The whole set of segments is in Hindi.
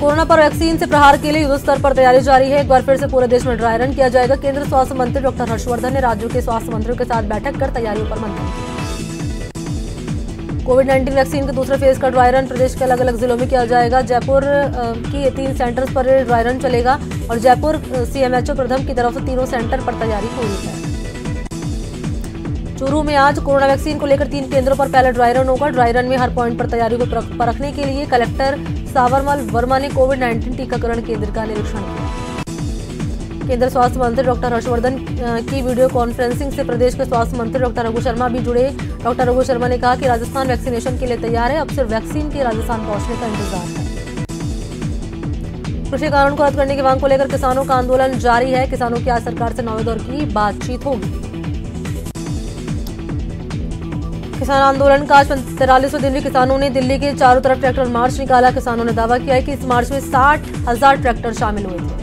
कोरोना पर वैक्सीन से प्रहार के लिए युद्ध स्तर पर तैयारी जारी है। एक बार फिर से पूरे देश में ड्राई रन किया जाएगा। केंद्रीय स्वास्थ्य मंत्री डॉक्टर हर्षवर्धन ने राज्यों के स्वास्थ्य मंत्रियों के साथ बैठक कर तैयारियों पर मंथन किया। कोविड-19 वैक्सीन के दूसरे फेज का ड्राई रन प्रदेश के अलग अलग जिलों में किया जाएगा। जयपुर की 3 सेंटर्स पर ड्राई रन चलेगा और जयपुर CMHO प्रथम की तरफ से तीनों सेंटर पर तैयारी पूरी है। चूरू में आज कोरोना वैक्सीन को लेकर 3 केंद्रों पर पहला ड्राई रन होगा। ड्राई रन में हर पॉइंट पर तैयारी को परखने के लिए कलेक्टर सावरमल वर्मा ने कोविड-19 टीकाकरण केंद्र का निरीक्षण किया। केंद्रीय स्वास्थ्य मंत्री डॉक्टर हर्षवर्धन की वीडियो कॉन्फ्रेंसिंग से प्रदेश के स्वास्थ्य मंत्री डॉक्टर रघु शर्मा भी जुड़े। डॉक्टर रघु शर्मा ने कहा कि राजस्थान वैक्सीनेशन के लिए तैयार है, अब सिर्फ वैक्सीन के राजस्थान पहुंचने का इंतजार है। कृषि कानून को रद्द करने की मांग को लेकर किसानों का आंदोलन जारी है। किसानों की आज सरकार से 9वें दौर की बातचीत होगी। किसान आंदोलन का आज 43वें दिन भी किसानों ने दिल्ली के चारों तरफ ट्रैक्टर मार्च निकाला। किसानों ने दावा किया है कि इस मार्च में 60,000 ट्रैक्टर शामिल हुए थे।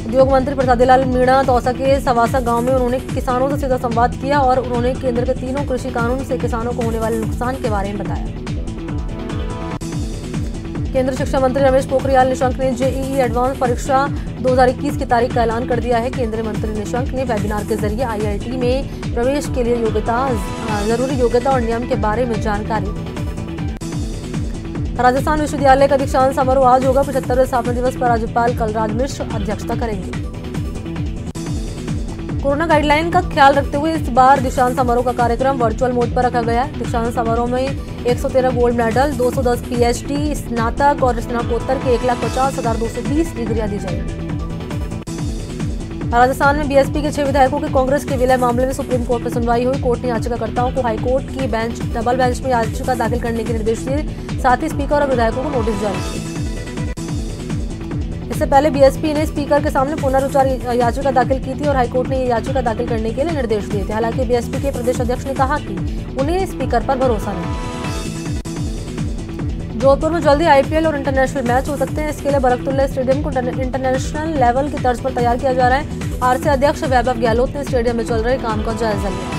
उद्योग मंत्री प्रसादीलाल मीणा दौसा के सवासा गांव में उन्होंने किसानों से सीधा संवाद किया और उन्होंने केंद्र के तीनों कृषि कानून से किसानों को होने वाले नुकसान के बारे में बताया। केंद्रीय शिक्षा मंत्री रमेश पोखरियाल निशंक ने JEE एडवांस परीक्षा 2021 की तारीख का ऐलान कर दिया है। केंद्रीय मंत्री निशंक ने वेबिनार के जरिए IIT में प्रवेश के लिए जरूरी योग्यता और नियम के बारे में जानकारी दी। राजस्थान विश्वविद्यालय का दीक्षांत समारोह आज होगा। 75वें स्थापना दिवस पर राज्यपाल कलराज मिश्र अध्यक्षता करेंगे। कोरोना गाइडलाइन का ख्याल रखते हुए इस बार दीक्षांत समारोह का कार्यक्रम वर्चुअल मोड पर रखा गया है। दीक्षांत समारोह में 113 गोल्ड मेडल, 210 PhD, स्नातक और स्नातकोत्तर के 1,50,220 डिग्रियां दी जाएंगी। राजस्थान में BSP के 6 विधायकों के कांग्रेस के विलय मामले में सुप्रीम कोर्ट में सुनवाई हुई। कोर्ट ने याचिकाकर्ताओं को हाईकोर्ट की डबल बेंच में याचिका दाखिल करने के निर्देश दिए। साथ ही स्पीकर और विधायकों को नोटिस जारी किए। इससे पहले BSP ने स्पीकर के सामने पुनर्विचार याचिका दाखिल की थी और हाईकोर्ट ने ये याचिका दाखिल करने के लिए निर्देश दिए थे। हालांकि BSP के प्रदेश अध्यक्ष ने कहा कि उन्हें स्पीकर पर भरोसा नहीं। जोधपुर में जल्दी IPL और इंटरनेशनल मैच हो सकते हैं। इसके लिए बरकतुल्ला स्टेडियम को इंटरनेशनल लेवल की तर्ज पर तैयार किया जा रहा है। RC अध्यक्ष वैभव गहलोत ने स्टेडियम में चल रहे काम का जायजा लिया।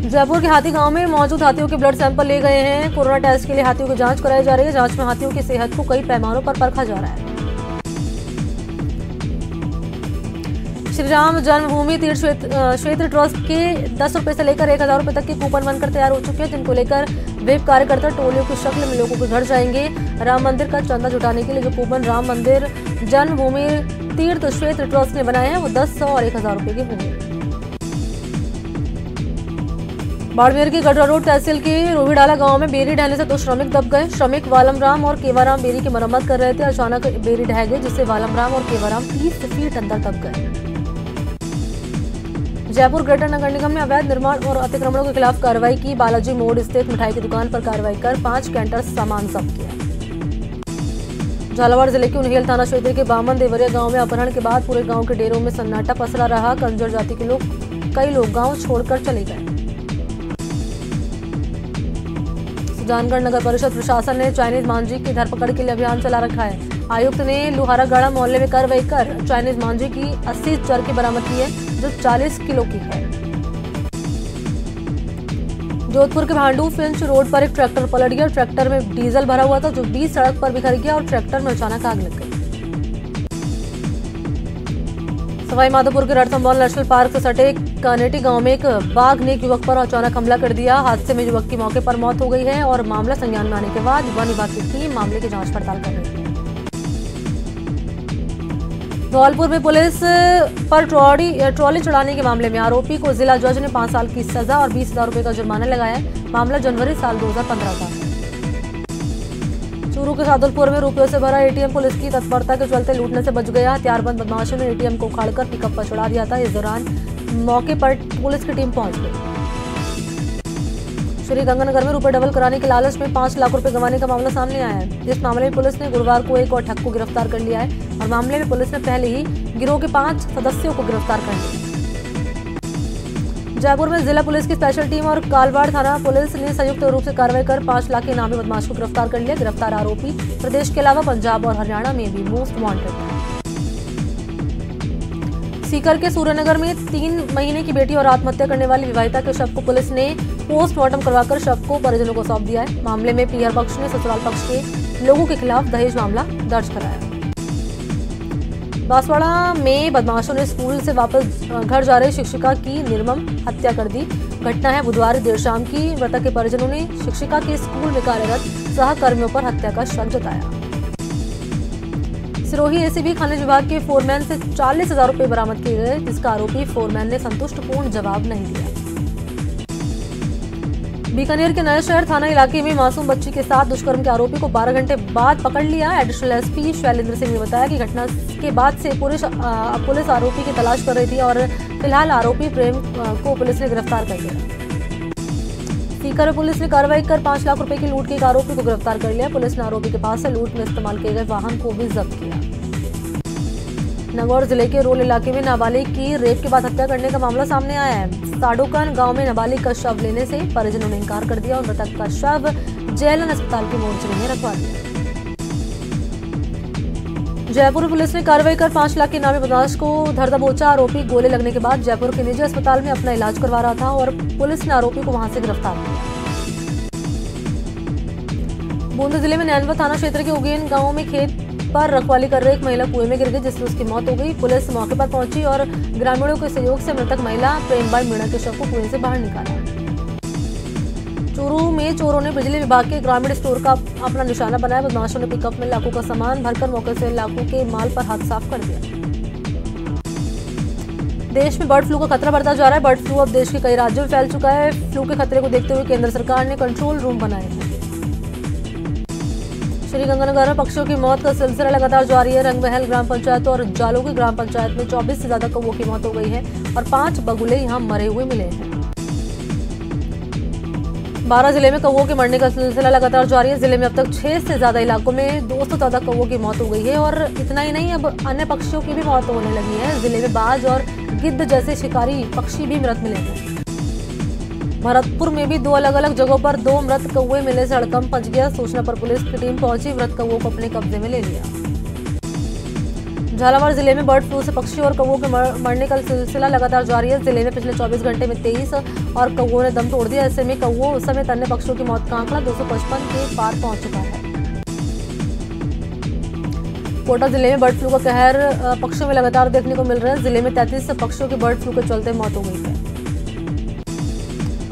जयपुर के हाथी गांव में मौजूद हाथियों के ब्लड सैंपल ले गए हैं। कोरोना टेस्ट के लिए हाथियों की जांच कराई जा रही है। जांच में हाथियों की सेहत को कई पैमानों पर परखा जा रहा है। श्री राम जन्मभूमि तीर्थ क्षेत्र ट्रस्ट के 10 रुपए से लेकर 1,000 रुपए तक के कूपन बनकर तैयार हो चुके हैं, जिनको लेकर वेब कार्यकर्ता टोलियों की शक्ल में लोगों के घर जाएंगे। राम मंदिर का चंदा जुटाने के लिए जो कूपन राम मंदिर जन्मभूमि तीर्थ क्षेत्र ट्रस्ट ने बनाए हैं वो 10, 100 और 1,000 रुपए के होंगे। बाड़मेर की गढ़वा रोड तहसील के रोहिडाला गांव में बेरी ढहने से 2 श्रमिक दब गए। श्रमिक वालमराम और केवाराम बेरी की मरम्मत कर रहे थे। अचानक बेरी ढह गई, जिससे वालमराम और केवाराम 30 फीट अंदर दब गए। जयपुर ग्रेटर नगर निगम ने अवैध निर्माण और अतिक्रमणों के खिलाफ कार्रवाई की। बालाजी मोड़ स्थित मिठाई की दुकान पर कार्रवाई कर 5 कैंटर सामान जब्त किया। झालावाड़ जिले के उन्हेल थाना क्षेत्र के बामन देवरिया गांव में अपहरण के बाद पूरे गांव के डेरों में सन्नाटा पसरा रहा। कंजर जाति के कई लोग गांव छोड़कर चले गए। सुजानगढ़ नगर परिषद प्रशासन ने चाइनीज मांझी की धरपकड़ के लिए अभियान चला रखा है। आयुक्त ने लुहारागाड़ा मोहल्ले में कार्रवाई कर चाइनीज मांझी की 80 चरखी बरामद की है, जो 40 किलो की है। जोधपुर के भांडू फिंच रोड पर एक ट्रैक्टर पलट गया। ट्रैक्टर में डीजल भरा हुआ था, जो बीच सड़क पर बिखर गया और ट्रैक्टर में अचानक आग लग गई। सवाई माधोपुर के रणथंभौर नेशनल पार्क से सटे कानेटी गांव में एक बाघ ने एक युवक पर अचानक हमला कर दिया। हादसे में युवक की मौके पर मौत हो गई है और मामला संज्ञान में आने के बाद वन विभाग की टीम मामले की जांच पड़ताल कर रही है। धौलपुर में पुलिस पर ट्रॉली चढ़ाने के मामले में आरोपी को जिला जज ने 5 साल की सजा और 20,000 रुपए का जुर्माना लगाया। मामला जनवरी साल 2015 का है। चूरू के सादुलपुर में रुपयों से भरा ATM पुलिस की तत्परता के चलते लूटने से बच गया। हथियारबंद बदमाशों ने ATM को उखाड़कर पिकअप पर चढ़ा दिया था। इस दौरान मौके पर पुलिस की टीम पहुंच गई। श्रीगंगानगर में रुपए डबल कराने के लालच में 5 लाख रुपए गंवाने का मामला सामने आया है। इस मामले में पुलिस ने गुरुवार को एक और ठग को गिरफ्तार कर लिया है और मामले में पुलिस ने पहले ही गिरोह के 5 सदस्यों को गिरफ्तार कर लिया। जयपुर में जिला पुलिस की स्पेशल टीम और कालवाड़ थाना पुलिस ने संयुक्त रूप से कार्रवाई कर 5 लाख के इनामी बदमाश को गिरफ्तार कर लिया। गिरफ्तार आरोपी प्रदेश के अलावा पंजाब और हरियाणा में भी मोस्ट वांटेड था। सीकर के सूर्यनगर में 3 महीने की बेटी और आत्महत्या करने वाली विवाहिता के शव को पुलिस ने पोस्टमार्टम करवाकर शव को परिजनों को सौंप दिया है। मामले में पीआर पक्ष ने ससुराल पक्ष के लोगों के खिलाफ दहेज मामला दर्ज कराया। बांसवाड़ा में बदमाशों ने स्कूल से वापस घर जा रही शिक्षिका की निर्मम हत्या कर दी। घटना है बुधवार देर शाम की। मृतक के परिजनों ने शिक्षिका के स्कूल में कार्यरत सहकर्मियों पर हत्या का शक जताया। सिरोही एसीबी खनिज विभाग के फोरमैन से 40,000 रुपए बरामद किए गए, जिसका आरोपी फोरमैन ने संतुष्टपूर्ण जवाब नहीं दिया। बीकानेर के नया शहर थाना इलाके में मासूम बच्ची के साथ दुष्कर्म के आरोपी को 12 घंटे बाद पकड़ लिया। एडिशनल एसपी शैलेंद्र सिंह ने बताया कि घटना के बाद से पुलिस आरोपी की तलाश कर रही थी और फिलहाल आरोपी प्रेम को पुलिस ने गिरफ्तार कर लिया। सीकर में पुलिस ने कार्रवाई कर 5 लाख रुपए की लूट के एक आरोपी को गिरफ्तार कर लिया। पुलिस ने आरोपी के पास से लूट में इस्तेमाल किए गए वाहन को भी जब्त किया। नागौर जिले के रोल इलाके में नाबालिग की रेप के बाद हत्या करने का मामला सामने आया है। साडोकन गांव में नाबालिग का शव लेने से परिजनों ने इंकार कर दिया और मृतक का शव जेएलएन अस्पताल के मोर्चरी में रखवा दिया। जयपुर पुलिस ने कार्रवाई कर 5 लाख के इनामी बदमाश को धर दबोचा। आरोपी गोले लगने के बाद जयपुर के निजी अस्पताल में अपना इलाज करवा रहा था और पुलिस ने आरोपी को वहां से गिरफ्तार किया। बूंदी जिले में नैनवा थाना क्षेत्र के उगेन गांव में खेत पर रखवाली कर रही एक महिला कुएं में गिर गई, जिससे उसकी मौत हो गई। पुलिस मौके पर पहुंची और ग्रामीणों के सहयोग से मृतक महिला प्रेमबाई मीणा के शव को कुएं से बाहर निकाला। चूरू में चोरों ने बिजली विभाग के ग्रामीण स्टोर का अपना निशाना बनाया। बदमाशों ने पिकअप में लाखों का सामान भरकर मौके से लाखों के माल पर हाथ साफ कर दिया। देश में बर्ड फ्लू का खतरा बढ़ता जा रहा है। बर्ड फ्लू अब देश के कई राज्यों में फैल चुका है। फ्लू के खतरे को देखते हुए केंद्र सरकार ने कंट्रोल रूम बनाए हैं। श्रीगंगानगर में पक्षियों की मौत का सिलसिला लगातार जारी है। रंगमहल ग्राम पंचायत और जालोगी ग्राम पंचायत में 24 से ज्यादा कौवों की मौत हो गई है और 5 बगुले यहां मरे हुए मिले हैं। 12 जिले में कौवों के मरने का सिलसिला लगातार जारी है। जिले में अब तक 6 से ज्यादा इलाकों में 200 से ज्यादा कौवों की मौत हो गई है और इतना ही नहीं, अब अन्य पक्षियों की भी मौत होने लगी है। जिले में बाज और गिद्ध जैसे शिकारी पक्षी भी मृत मिले हैं। भरतपुर में भी 2 अलग अलग जगहों पर 2 मृत कौवे मिलने से हड़कंप मच गया। सूचना पर पुलिस की टीम पहुंची, मृत कौवों को अपने कब्जे में ले लिया। झालावाड़ जिले में बर्ड फ्लू से पक्षियों और कौवों के मरने का सिलसिला लगातार जारी है। जिले में पिछले 24 घंटे में 23 और कौवों ने दम तोड़ दिया। ऐसे में कौवों समेत अन्य पक्षियों की मौत का आंकड़ा 255 के पार पहुंच चुका है। कोटा जिले में बर्ड फ्लू का कहर पक्षियों में लगातार देखने को मिल रहा है। जिले में 33 पक्षियों की बर्ड फ्लू के चलते मौत हो गई है।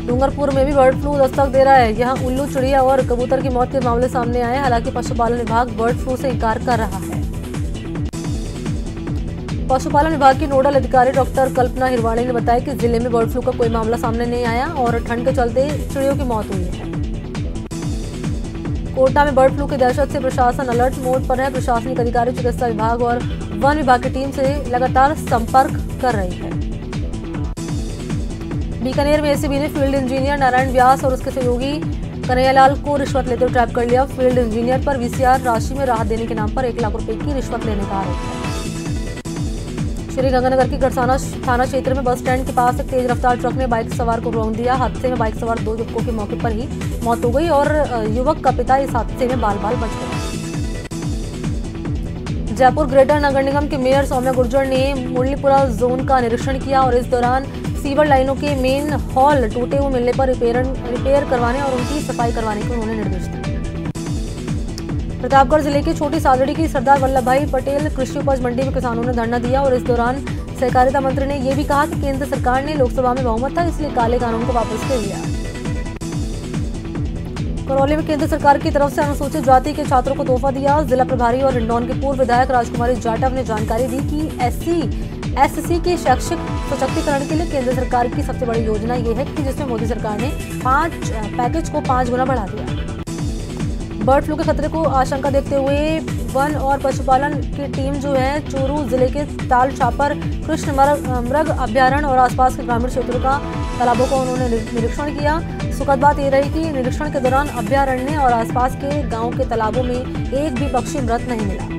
डूंगरपुर में भी बर्ड फ्लू दस्तक दे रहा है। यहां उल्लू, चिड़िया और कबूतर की मौत के मामले सामने आए। हालांकि पशुपालन विभाग बर्ड फ्लू से इंकार कर रहा है। पशुपालन विभाग की नोडल अधिकारी डॉक्टर कल्पना हिरवाणी ने बताया कि जिले में बर्ड फ्लू का कोई मामला सामने नहीं आया और ठंड के चलते चिड़ियों की मौत हुई है। कोटा में बर्ड फ्लू की दहशत से प्रशासन अलर्ट मोड पर है। प्रशासनिक अधिकारी चिकित्सा विभाग और वन विभाग की टीम से लगातार संपर्क कर रही है। बीकानेर में एसीबी ने फील्ड इंजीनियर नारायण व्यास और उसके सहयोगी कन्हैयालाल को रिश्वत लेते हुए ट्रैप कर लिया। फील्ड इंजीनियर पर वीसीआर राशि में राहत देने के नाम पर 1 लाख रुपए की रिश्वत लेने का आरोप है। श्रीगंगानगर के गढ़साना थाना क्षेत्र में बस स्टैंड के पास एक तेज रफ्तार ट्रक ने बाइक सवार को रौंद दिया। हादसे में बाइक सवार 2 युवकों की मौके पर ही मौत हो गई और युवक का पिता इस हादसे में बाल बाल बच गया। जयपुर ग्रेटर नगर निगम के मेयर सौम्या गुर्जर ने मुरलीपुरा जोन का निरीक्षण किया और इस दौरान सीवर लाइनों के मेन हॉल टूटे हुए मिलने पर रिपेयर करवाने और उनकी सफाई करवाने के उन्होंने निर्देश दिए। प्रतापगढ़ जिले के छोटी सादड़ी की सरदार वल्लभ भाई पटेल कृषि उपज मंडी में किसानों ने धरना दिया और इस दौरान सहकारिता मंत्री ने यह भी कहा कि केंद्र सरकार ने लोकसभा में बहुमत था, इसलिए काले कानून को वापस ले लिया। करौली में केंद्र सरकार की तरफ से अनुसूचित जाति के छात्रों को तोहफा दिया। जिला प्रभारी और हिंडौन के पूर्व विधायक राजकुमारी जाटव ने जानकारी दी कि SC के शैक्षिक सशक्तिकरण के लिए केंद्र सरकार की सबसे बड़ी योजना ये है कि जिसमें मोदी सरकार ने पैकेज को 5 गुना बढ़ा दिया। बर्ड फ्लू के खतरे को आशंका देखते हुए वन और पशुपालन की टीम जो है चूरू जिले के ताल छापर कृष्ण मृग अभ्यारण्य और आसपास के ग्रामीण क्षेत्रों का तालाबों का उन्होंने निरीक्षण किया। सुखद बात यह रही कि निरीक्षण के दौरान अभ्यारण्य और आसपास के गांव के तालाबों में एक भी पक्षी मृत नहीं मिला।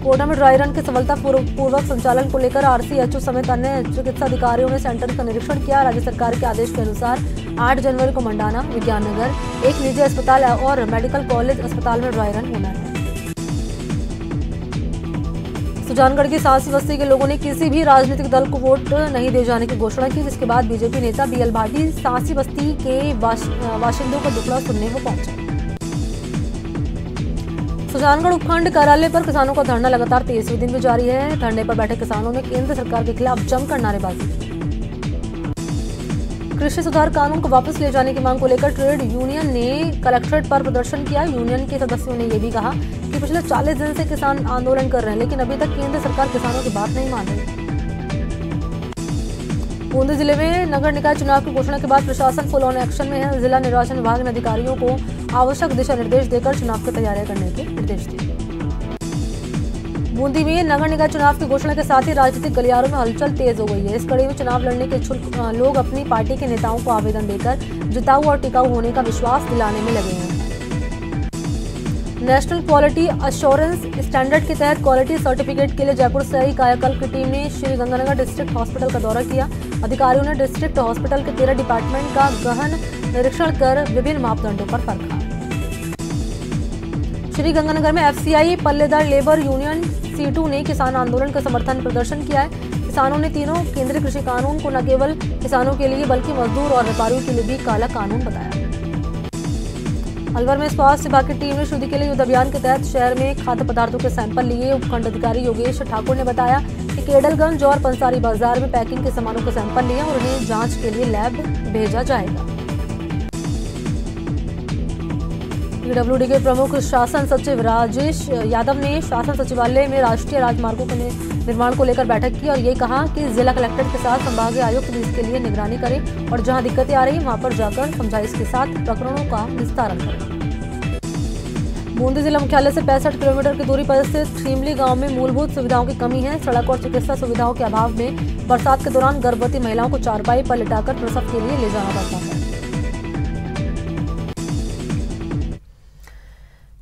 कोटा में ड्राई रन के सफलतापूर्वक संचालन को लेकर RCHO समेत अन्य चिकित्सा अधिकारियों ने सेंटर का निरीक्षण किया। राज्य सरकार के आदेश के अनुसार 8 जनवरी को मंडाना, विज्ञान नगर, एक निजी अस्पताल और मेडिकल कॉलेज अस्पताल में ड्राई रन होना है। सुजानगढ़ की सांसी बस्ती के लोगों ने किसी भी राजनीतिक दल को वोट नहीं दिए जाने की घोषणा की, जिसके बाद बीजेपी नेता बीएल भाटी सांसी बस्ती के बाशिंदों का दुखड़ा सुनने को पहुंचे। सुजानगढ़ उपखंड कार्यालय पर किसानों का धरना लगातार 23वें दिन भी जारी है। धरने पर बैठे किसानों ने केंद्र सरकार के खिलाफ जमकर नारेबाजी की। कृषि सुधार कानून को वापस ले जाने की मांग को लेकर ट्रेड यूनियन ने कलेक्ट्रेट पर प्रदर्शन किया। यूनियन के सदस्यों ने यह भी कहा कि पिछले 40 दिन से किसान आंदोलन कर रहे हैं, लेकिन अभी तक केंद्र सरकार किसानों की बात नहीं मान रही। बूंदी जिले में नगर निकाय चुनाव की घोषणा के बाद प्रशासन फुल ऑन एक्शन में है। जिला निर्वाचन विभाग ने अधिकारियों को आवश्यक दिशा निर्देश देकर चुनाव की तैयारियां करने के निर्देश दिए। बूंदी में नगर निकाय चुनाव की घोषणा के साथ ही राजनीतिक गलियारों में हलचल तेज हो गई है। इस कड़ी में चुनाव लड़ने के इच्छुक लोग अपनी पार्टी के नेताओं को आवेदन देकर जिताऊ और टिकाऊ होने का विश्वास दिलाने में लगे हैं। नेशनल क्वालिटी अश्योरेंस स्टैंडर्ड के तहत क्वालिटी सर्टिफिकेट के लिए जयपुर से आई कायाकल्प की टीम ने श्री गंगानगर डिस्ट्रिक्ट हॉस्पिटल का दौरा किया। अधिकारियों ने डिस्ट्रिक्ट हॉस्पिटल के 13 डिपार्टमेंट का गहन निरीक्षण कर विभिन्न मापदंडों पर परखा। श्री गंगानगर में एफसीआई पल्लेदार लेबर यूनियन C2 ने किसान आंदोलन का समर्थन प्रदर्शन किया है। किसानों ने तीनों केंद्रीय कृषि कानून को न केवल किसानों के लिए बल्कि मजदूर और व्यापारियों के लिए भी काला कानून बताया। अलवर में स्वास्थ्य विभाग की टीम ने शुद्धि के लिए युद्ध अभियान के तहत शहर में खाद्य पदार्थों के सैंपल लिए। उपखंड अधिकारी योगेश ठाकुर ने बताया कि केडलगंज और पंसारी बाजार में पैकिंग के सामानों के सैंपल लिए और उन्हें जांच के लिए लैब भेजा जाएगा। पीडब्ल्यूडी के प्रमुख शासन सचिव राजेश यादव ने शासन सचिवालय में राष्ट्रीय राजमार्गों के निर्माण को लेकर बैठक की और ये कहा कि जिला कलेक्टर के साथ संभागीय आयुक्त भी इसके लिए निगरानी करें और जहां दिक्कतें आ रही हैं वहां पर जाकर समझाइश के साथ प्रकरणों का निस्तारण करें। बूंदी जिला मुख्यालय से 65 किलोमीटर की दूरी पर स्थित खीमली गांव में मूलभूत सुविधाओं की कमी है। सड़क और चिकित्सा सुविधाओं के अभाव में बरसात के दौरान गर्भवती महिलाओं को चारपाई पर लिटाकर प्रसव के लिए ले जाना पड़ता है।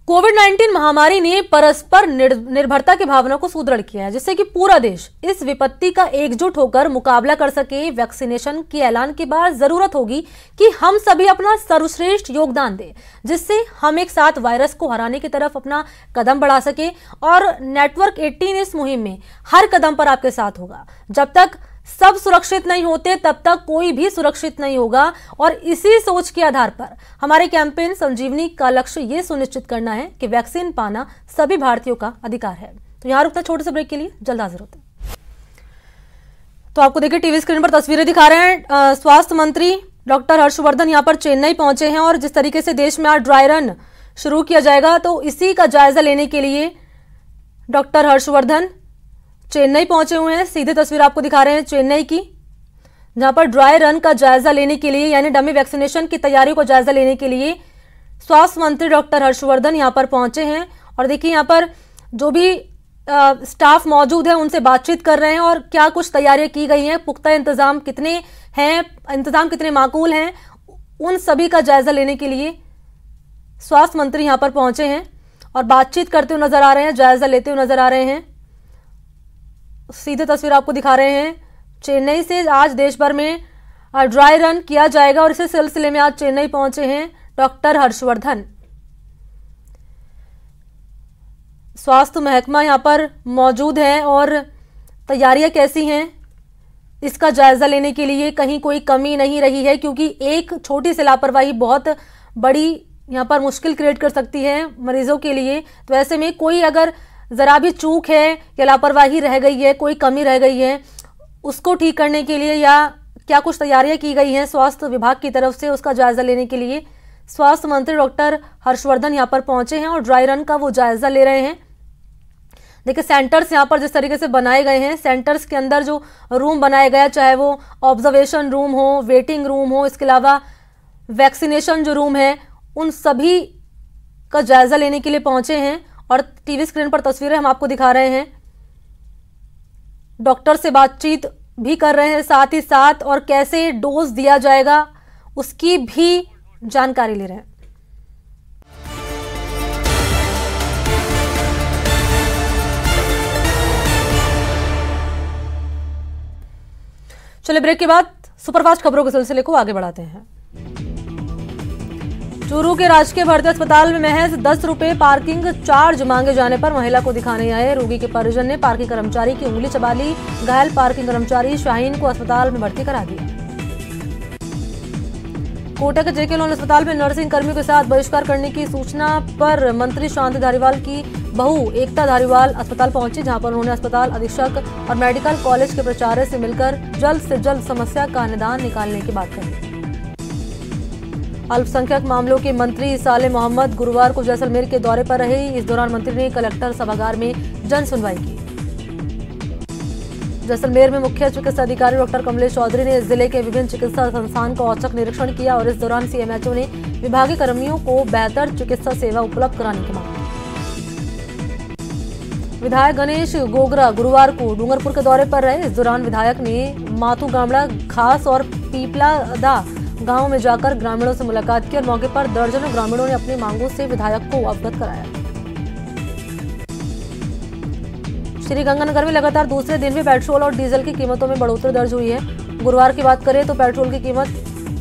कोविड-19 महामारी ने परस्पर निर्भरता की भावना को सुदृढ़ किया है, जिससे कि पूरा देश इस विपत्ति का एकजुट होकर मुकाबला कर सके। वैक्सीनेशन के ऐलान के बाद जरूरत होगी कि हम सभी अपना सर्वश्रेष्ठ योगदान दें, जिससे हम एक साथ वायरस को हराने की तरफ अपना कदम बढ़ा सके। और नेटवर्क 18 इस मुहिम में हर कदम पर आपके साथ होगा। जब तक सब सुरक्षित नहीं होते तब तक कोई भी सुरक्षित नहीं होगा। और इसी सोच के आधार पर हमारे कैंपेन संजीवनी का लक्ष्य ये सुनिश्चित करना है कि वैक्सीन पाना सभी भारतीयों का अधिकार है। तो यहां रुकता छोटे से ब्रेक के लिए, जल्द हाजिर होते हैं। तो आपको देखिए टीवी स्क्रीन पर तस्वीरें दिखा रहे हैं। स्वास्थ्य मंत्री डॉक्टर हर्षवर्धन यहां पर चेन्नई पहुंचे हैं और जिस तरीके से देश में आज ड्राई रन शुरू किया जाएगा, तो इसी का जायजा लेने के लिए डॉक्टर हर्षवर्धन चेन्नई पहुंचे हुए हैं। सीधी तस्वीर आपको दिखा रहे हैं चेन्नई की, जहां पर ड्राई रन का जायजा लेने के लिए यानी डमी वैक्सीनेशन की तैयारियों को जायजा लेने के लिए स्वास्थ्य मंत्री डॉक्टर हर्षवर्धन यहां पर पहुंचे हैं। और देखिए यहां पर जो भी स्टाफ मौजूद है उनसे बातचीत कर रहे हैं और क्या कुछ तैयारियां की गई हैं, पुख्ता इंतजाम कितने हैं, इंतजाम कितने माकूल हैं, उन सभी का जायजा लेने के लिए स्वास्थ्य मंत्री यहां पर पहुंचे हैं और बातचीत करते हुए नजर आ रहे हैं, जायजा लेते हुए नजर आ रहे हैं। सीधे तस्वीर आपको दिखा रहे हैं चेन्नई से। आज देश भर में ड्राई रन किया जाएगा और इसी सिलसिले में आज चेन्नई पहुंचे हैं डॉक्टर हर्षवर्धन। स्वास्थ्य महकमा यहां पर मौजूद है और तैयारियां कैसी हैं इसका जायजा लेने के लिए कहीं कोई कमी नहीं रही है, क्योंकि एक छोटी सी लापरवाही बहुत बड़ी यहां पर मुश्किल क्रिएट कर सकती है मरीजों के लिए। तो ऐसे में कोई अगर जरा भी चूक है या लापरवाही रह गई है, कोई कमी रह गई है, उसको ठीक करने के लिए या क्या कुछ तैयारियां की गई हैं स्वास्थ्य विभाग की तरफ से, उसका जायजा लेने के लिए स्वास्थ्य मंत्री डॉक्टर हर्षवर्धन यहां पर पहुंचे हैं और ड्राई रन का वो जायजा ले रहे हैं। देखिए सेंटर्स यहां पर जिस तरीके से बनाए गए हैं, सेंटर्स के अंदर जो रूम बनाए गए, चाहे वो ऑब्जर्वेशन रूम हो, वेटिंग रूम हो, इसके अलावा वैक्सीनेशन जो रूम है, उन सभी का जायजा लेने के लिए पहुंचे हैं। और टीवी स्क्रीन पर तस्वीरें हम आपको दिखा रहे हैं, डॉक्टर से बातचीत भी कर रहे हैं साथ ही साथ, और कैसे डोज दिया जाएगा उसकी भी जानकारी ले रहे हैं। चलिए ब्रेक के बाद सुपरफास्ट खबरों के सिलसिले को आगे बढ़ाते हैं। चूरू के राजकीय भर्ती अस्पताल में महज 10 रुपए पार्किंग चार्ज मांगे जाने पर महिला को दिखाने आए रोगी के परिजन ने पार्किंग कर्मचारी की उंगली चबा ली। घायल पार्किंग कर्मचारी शाहीन को अस्पताल में भर्ती करा दिया। कोटा के जेके लोन अस्पताल में नर्सिंग कर्मियों के साथ बहिष्कार करने की सूचना पर मंत्री शांति धारीवाल की बहू एकता धारीवाल अस्पताल पहुंची, जहां पर उन्होंने अस्पताल अधीक्षक और मेडिकल कॉलेज के प्राचार्य से मिलकर जल्द से जल्द समस्या का निदान निकालने की बात कही। अल्पसंख्यक मामलों के मंत्री साले मोहम्मद गुरुवार को जैसलमेर के दौरे पर रहे। इस दौरान मंत्री ने कलेक्टर सभागार में जन सुनवाई की। जैसलमेर में मुख्य चिकित्सा अधिकारी डॉक्टर कमलेश चौधरी ने जिले के विभिन्न चिकित्सा संस्थान का औचक निरीक्षण किया और इस दौरान सीएमएचओ ने विभागीय कर्मियों को बेहतर चिकित्सा सेवा उपलब्ध कराने की मांग की। विधायक गणेश गोगरा गुरुवार को डूंगरपुर के दौरे पर रहे। इस दौरान विधायक ने माथू गामड़ा, खास और पीपलादा गांव में जाकर ग्रामीणों से मुलाकात की और मौके पर दर्जनों ग्रामीणों ने अपनी मांगों से विधायक को अवगत कराया। श्रीगंगानगर में लगातार दूसरे दिन भी पेट्रोल और डीजल की कीमतों में बढ़ोतरी दर्ज हुई है। गुरुवार की बात करें तो पेट्रोल की कीमत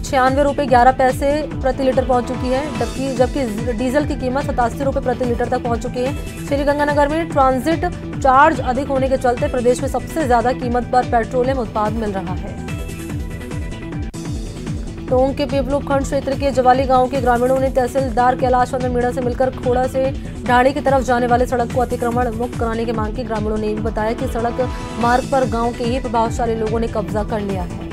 96 रुपये 11 पैसे प्रति लीटर पहुंच चुकी है, जबकि डीजल की कीमत 87 रुपये प्रति लीटर तक पहुंच चुकी है। श्रीगंगानगर में ट्रांजिट चार्ज अधिक होने के चलते प्रदेश में सबसे ज्यादा कीमत पर पेट्रोलियम उत्पाद मिल रहा है। टोंक के पीपलू उपखंड क्षेत्र के जवाली गांव के ग्रामीणों ने तहसीलदार कैलाश चंद्र मीणा से मिलकर खोड़ा से ढाड़ी की तरफ जाने वाले सड़क को अतिक्रमण मुक्त कराने की मांग की। ग्रामीणों ने भी बताया कि सड़क मार्ग पर गांव के ही प्रभावशाली लोगों ने कब्जा कर लिया है।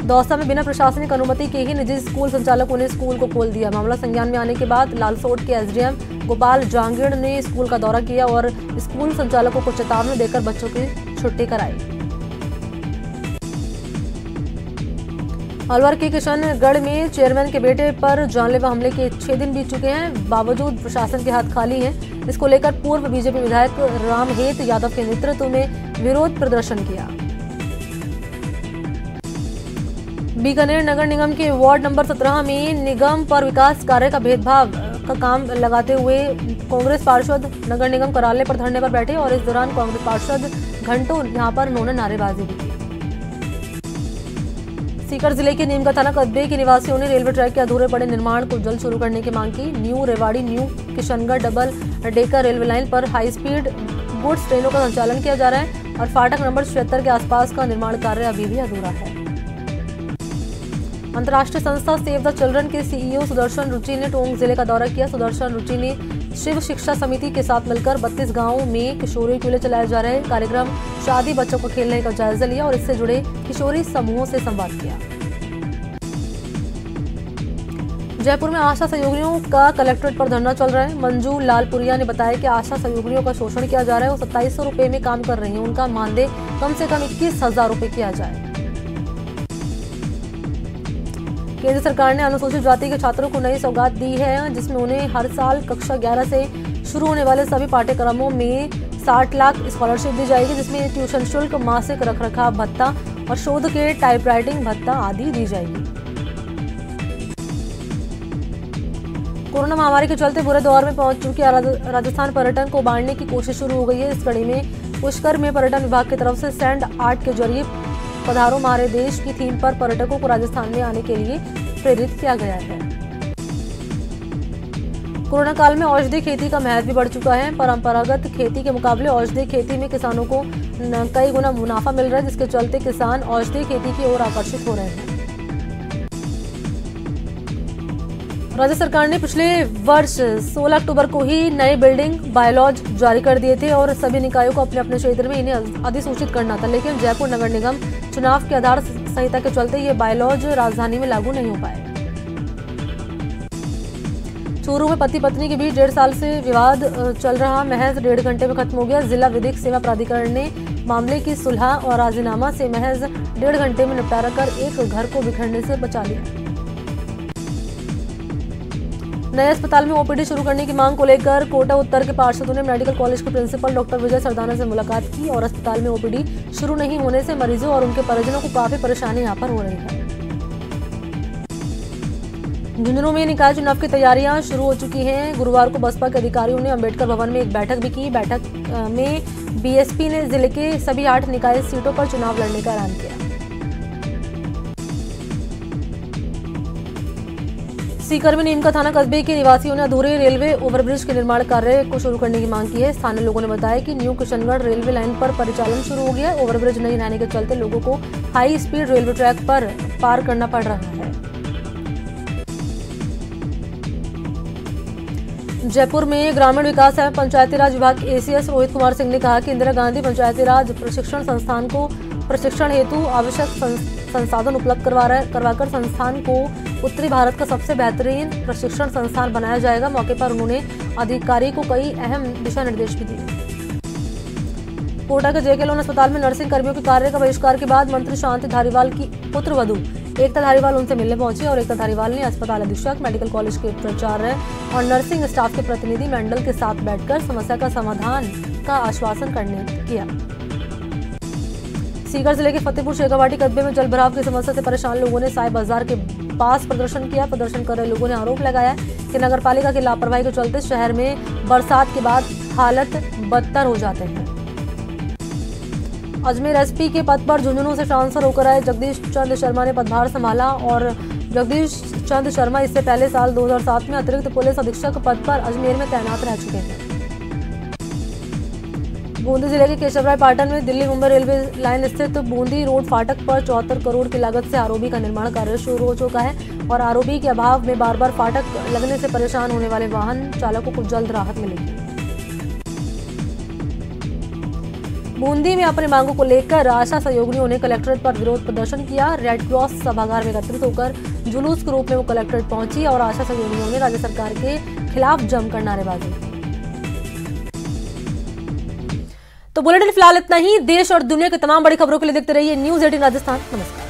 दौसा में बिना प्रशासनिक अनुमति के ही निजी स्कूल संचालकों ने स्कूल को खोल दिया। मामला संज्ञान में आने के बाद लालसोट के एसडीएम गोपाल जांगीड़ ने स्कूल का दौरा किया और स्कूल संचालकों को चेतावनी देकर बच्चों की छुट्टी कराई। अलवर के किशनगढ़ में चेयरमैन के बेटे पर जानलेवा हमले के 6 दिन बीत चुके हैं, बावजूद प्रशासन के हाथ खाली हैं। इसको लेकर पूर्व बीजेपी विधायक रामहेत यादव के नेतृत्व में विरोध प्रदर्शन किया। बीकानेर नगर निगम के वार्ड नंबर 17 में निगम पर विकास कार्य का भेदभाव का काम लगाते हुए कांग्रेस पार्षद नगर निगम कार्यालय पर धरने पर बैठे और इस दौरान कांग्रेस पार्षद घंटों यहां पर उन्होंने नारेबाजी भी की। सीकर जिले के नीमका थाना कस्बे के निवासियों ने रेलवे ट्रैक के अधूरे पड़े निर्माण को जल्द शुरू करने की मांग की। New Rewari new Kishangarh double decker railway line पर हाई स्पीड गुड्स ट्रेनों का संचालन किया जा रहा है और फाटक नंबर 76 के आसपास का निर्माण कार्य अभी भी अधूरा है। अंतर्राष्ट्रीय संस्था सेव द चिल्ड्रन के सीईओ सुदर्शन रुचि ने टोंक जिले का दौरा किया। सुदर्शन रुचि ने शिव शिक्षा समिति के साथ मिलकर 32 गांवों में किशोरी के लिए चलाए जा रहे कार्यक्रम शादी बच्चों को खेलने का जायजा लिया और इससे जुड़े किशोरी समूहों से संवाद किया। जयपुर में आशा सहयोगियों का कलेक्ट्रेट पर धरना चल रहा है। मंजू लालपुरिया ने बताया कि आशा सहयोगियों का शोषण किया जा रहा है। वो 2700 रुपए में काम कर रही है, उनका मानदेय कम से कम 21,000 रुपए किया जाए। केंद्र सरकार ने अनुसूचित जाति के छात्रों को नई सौगात दी है, जिसमें उन्हें हर साल कक्षा 11 से शुरू होने वाले सभी पाठ्यक्रमों में 60 लाख स्कॉलरशिप दी जाएगी, जिसमें ट्यूशन शुल्क, मासिक रखरखाव भत्ता और शोध के टाइपराइटिंग भत्ता आदि दी जाएगी। कोरोना महामारी के चलते बुरे दौर में पहुंच चुकी राजस्थान पर्यटन को बांटने की कोशिश शुरू हो गई है। इस कड़ी में पुष्कर में पर्यटन विभाग की तरफ से सैंड आर्ट के जरिए पधारो हमारे देश की थीम पर पर्यटकों को राजस्थान में आने के लिए प्रेरित किया गया है। कोरोना काल में औषधि खेती का महत्व भी बढ़ चुका है। परंपरागत खेती के मुकाबले औषधि खेती में किसानों को कई गुना मुनाफा मिल रहा है, जिसके चलते किसान औषधि खेती की ओर आकर्षित हो रहे हैं। राज्य सरकार ने पिछले वर्ष 16 अक्टूबर को ही नए बिल्डिंग बायलॉज जारी कर दिए थे और सभी निकायों को अपने अपने क्षेत्र में इन्हें अधिसूचित करना था, लेकिन जयपुर नगर निगम चुनाव के आधार संहिता के चलते ये बायलॉज राजधानी में लागू नहीं हो पाए। चूरू में पति पत्नी के बीच 1.5 साल से विवाद चल रहा महज 1.5 घंटे में खत्म हो गया। जिला विधिक सेवा प्राधिकरण ने मामले की सुलह और राजीनामा से महज 1.5 घंटे में निपटारा कर एक घर को बिखरने से बचा लिया। नए अस्पताल में ओपीडी शुरू करने की मांग को लेकर कोटा उत्तर के पार्षदों ने मेडिकल कॉलेज के प्रिंसिपल डॉक्टर विजय सरदाना से मुलाकात की और अस्पताल में ओपीडी शुरू नहीं होने से मरीजों और उनके परिजनों को काफी परेशानी यहाँ पर हो रही है। झुंझुनू में निकाय चुनाव की तैयारियां शुरू हो चुकी हैं। गुरुवार को बसपा के अधिकारियों ने अंबेडकर भवन में एक बैठक भी की। बैठक में बीएसपी ने जिले के सभी 8 निकाय सीटों पर चुनाव लड़ने का ऐलान किया। सीकर में नीम का थाना कस्बे के निवासियों ने अधूरे रेलवे ओवरब्रिज के निर्माण कार्य को शुरू करने की मांग की है। स्थानीय लोगों ने बताया कि न्यू किशनगढ़ रेलवे लाइन पर परिचालन शुरू हो गया है। ओवरब्रिज नहीं रहने के चलते लोगों को हाई स्पीड रेलवे ट्रैक पर पार करना पड़ रहा है। जयपुर में ग्रामीण विकास एवं पंचायती राज विभाग एसीएस रोहित कुमार सिंह ने कहा कि इंदिरा गांधी पंचायती राज प्रशिक्षण संस्थान को प्रशिक्षण हेतु आवश्यक संसाधन उपलब्ध करवाकर संस्थान को उत्तरी भारत का सबसे बेहतरीन प्रशिक्षण संस्थान बनाया जाएगा। मौके पर उन्होंने अधिकारी को कई अहम दिशा निर्देश भी दिए। कोटा के जेके लोन अस्पताल में नर्सिंग कर्मियों के कार्य का बहिष्कार के बाद मंत्री शांति धारीवाल की पुत्रवधू एकता धारीवाल उनसे मिलने पहुंची और एकता धारीवाल ने अस्पताल अधीक्षक, मेडिकल कॉलेज के प्राचार्य और नर्सिंग स्टाफ के प्रतिनिधि मंडल के साथ बैठकर समस्या का समाधान का आश्वासन किया। सीकर जिले के फतेहपुर शेखावाटी कस्बे में जलभराव की समस्या से परेशान लोगों ने साई बाजार के पास प्रदर्शन किया। प्रदर्शन कर रहे लोगों ने आरोप लगाया कि नगरपालिका की लापरवाही के चलते शहर में बरसात के बाद हालत बदतर हो जाते हैं। अजमेर एसपी के पद पर झुंझुनू से ट्रांसफर होकर आए जगदीश चंद शर्मा ने पदभार संभाला और जगदीश चंद शर्मा इससे पहले साल 2007 में अतिरिक्त पुलिस अधीक्षक पद पर अजमेर में तैनात रह चुके हैं। बूंदी जिले के केशवराय पाटन में दिल्ली मुंबई रेलवे लाइन स्थित बूंदी रोड फाटक पर 74 करोड़ की लागत से आरओबी का निर्माण कार्य शुरू हो चुका है और आरओबी के अभाव में बार बार फाटक लगने से परेशान होने वाले वाहन चालकों को जल्द राहत मिलेगी। बूंदी में अपनी मांगों को लेकर आशा सहयोगियों ने कलेक्ट्रेट पर विरोध प्रदर्शन किया। रेड क्रॉस सभागार में एकत्रित होकर जुलूस के रूप में वो कलेक्ट्रेट पहुंची और आशा सहयोगियों ने राज्य सरकार के खिलाफ जमकर नारेबाजी की। तो बुलेटिन फिलहाल इतना ही। देश और दुनिया की तमाम बड़ी खबरों के लिए देखते रहिए न्यूज़ 18 राजस्थान। नमस्कार।